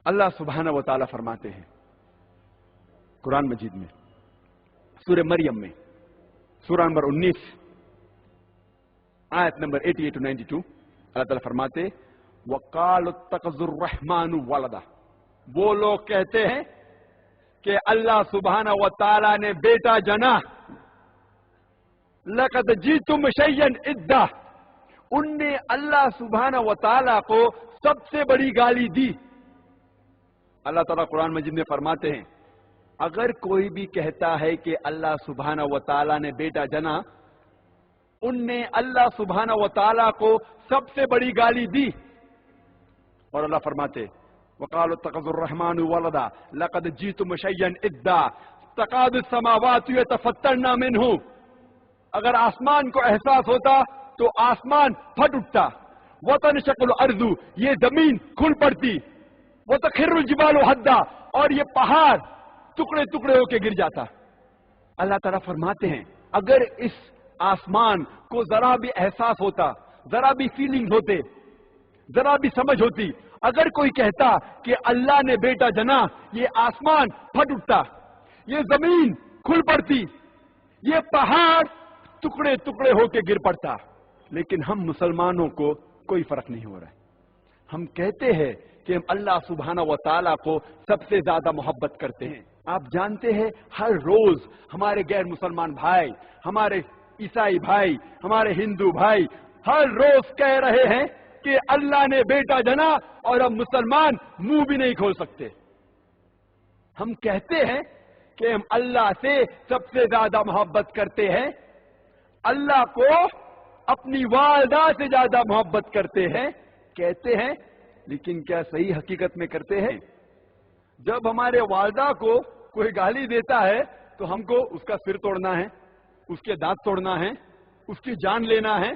اللہ سبحانہ و تعالی فرماتے ہیں قرآن مجید میں سورہ مریم میں سورہ نمبر 19 آیت نمبر 88 to 92 اللہ تعالیٰ فرماتے وَقَالُوا اتَّخَذَ الرَّحْمَنُ وَلَدًا، وہ لوگ کہتے ہیں کہ اللہ سبحانہ و تعالی نے بیٹا جنا، لَقَدْ جِئْتُمْ شَيْئًا إِدًّا، ان نے اللہ سبحانہ و تعالی کو سب سے بڑی گالی دی۔ اللہ تعالیٰ قرآن مجید میں فرماتے ہیں اگر کوئی بھی کہتا ہے کہ اللہ سبحانہ و تعالی نے بیٹا جنا، ان نے اللہ سبحانہ و تعالی کو سب سے بڑی گالی دی۔ اور اللہ فرماتے وَقَالُوا اتَّخَذَ الرَّحْمَنُ وَلَدًا لَقَدْ جِئْتُمْ شَيْئًا إِدًّا تَكَادُ السَّمَاوَاتُ يَتَفَطَّرْنَ مِنْهُ، اگر آسمان کو احساس ہوتا تو آسمان پھٹ اٹھتا، وَتَنشَقُّ الْأَرْضُ، یہ زمین کھل پڑتی، وَتَخِرُّ الْجِبَالُ هَدًّا، اور یہ پہاڑ ٹکڑے ٹکڑے ہو کے گر جاتا۔ اللہ تعالیٰ فرماتے ہیں اگر اس آسمان کو ذرا بھی احساس ہوتا، ذرا بھی فیلنگ ہوتے، ذرا بھی سمجھ ہوتی، اگر کوئی کہتا کہ اللہ نے بیٹا جنا، یہ آسمان پھٹ اٹھتا، یہ زمین کھل پڑتی، یہ پہاڑ ٹکڑے ٹکڑے ہو کے گر پڑتا۔ لیکن ہم مسلمانوں کو کوئی فرق نہیں ہو رہا ہے۔ ہم کہتے ہیں کہ ہم اللہ سبحانہ و تعالیٰ کو سب سے زیادہ محبت کرتے ہیں۔ آپ جانتے ہیں ہر روز ہمارے غیر مسلمان بھائی، ہمارے عیسائی بھائی، ہمارے ہندو بھائی ہر روز کہہ رہے ہیں کہ اللہ نے بیٹا جنا، اور ہم مسلمان منہ بھی نہیں کھول سکتے۔ ہم کہتے ہیں کہ ہم اللہ سے سب سے زیادہ محبت کرتے ہیں، اللہ کو اپنی والدہ سے زیادہ محبت کرتے ہیں کہتے ہیں، لیکن کیا صحیح حقیقت میں کرتے ہیں؟ جب ہمارے والدہ کو کوئی گالی دیتا ہے تو ہم کو اس کا سر توڑنا ہے، اس کے دانت توڑنا ہے، اس کی جان لینا ہے۔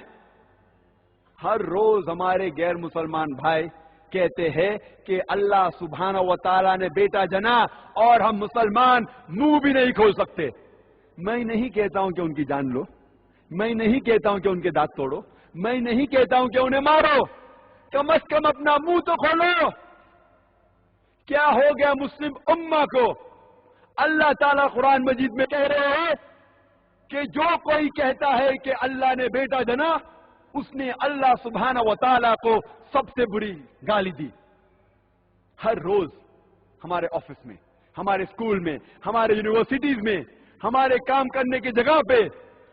ہر روز ہمارے غیر مسلمان بھائی کہتے ہیں کہ اللہ سبحانہ و تعالیٰ نے بیٹا جنا، اور ہم مسلمان منہ بھی نہیں کھول سکتے۔ میں نہیں کہتا ہوں کہ ان کی جان لو، میں نہیں کہتا ہوں کہ ان کے دانت توڑو، میں نہیں کہتا ہوں کہ انہیں مارو، کم از کم اپنا منہ تو کھولو۔ کیا ہو گیا مسلم امہ کو؟ اللہ تعالیٰ قرآن مجید میں کہہ رہے ہیں کہ جو کوئی کہتا ہے کہ اللہ نے بیٹا جنا، اس نے اللہ سبحانہ و تعالیٰ کو سب سے بری گالی دی۔ ہر روز ہمارے آفس میں، ہمارے اسکول میں، ہمارے یونیورسٹیز میں، ہمارے کام کرنے کی جگہ پہ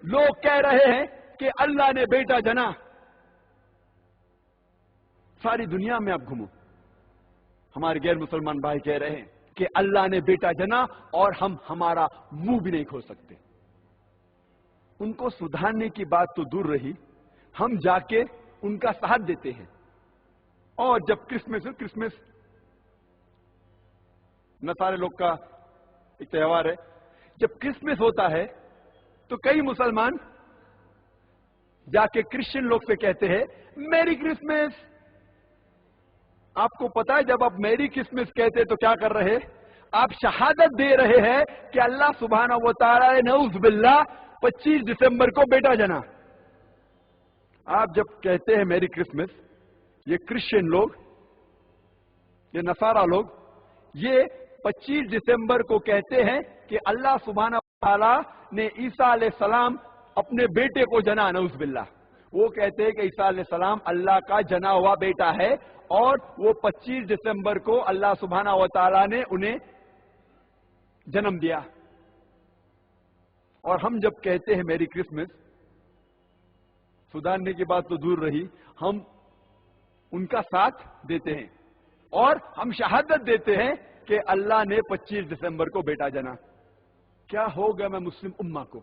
لوگ کہہ رہے ہیں کہ اللہ نے بیٹا جنا۔ ساری دنیا میں آپ گھومو، ہمارے غیر مسلمان بھائی کہہ رہے ہیں کہ اللہ نے بیٹا جنا، اور ہم ہمارا منہ بھی نہیں کھول سکتے۔ ان کو سدھارنے کی بات تو دور رہی، ہم جا کے ان کا ساتھ دیتے ہیں۔ اور جب کرسمس نصارے لوگ کا ایک تہوار ہے، جب کرسمس ہوتا ہے تو کئی مسلمان جا کے کرسچن لوگ سے کہتے ہیں میری کرسمس۔ آپ کو پتا ہے جب آپ میری کرسمس کہتے تو کیا کر رہے؟ آپ شہادت دے رہے ہیں کہ اللہ سبحانہ و تعالیٰ نے نعوذ باللہ 25 دسمبر کو بیٹا جنا۔ آپ جب کہتے ہیں میری کرسمس، یہ کرسچن لوگ، یہ نصارہ لوگ، یہ 25 دسمبر کو کہتے ہیں کہ اللہ سبحانہ و تعالیٰ نے عیسیٰ علیہ السلام اپنے بیٹے کو جنا، نعوذ باللہ۔ وہ کہتے ہیں کہ عیسیٰ علیہ السلام اللہ کا جنا ہوا بیٹا ہے، اور وہ 25 دسمبر کو اللہ سبحانہ و تعالیٰ نے انہیں جنم دیا۔ اور ہم جب کہتے ہیں میری کرسمس، سدھارنے کی بات تو دور رہی، ہم ان کا ساتھ دیتے ہیں اور ہم شہادت دیتے ہیں کہ اللہ نے 25 دسمبر کو بیٹا جنا۔ کیا ہو گیا میں مسلم امہ کو؟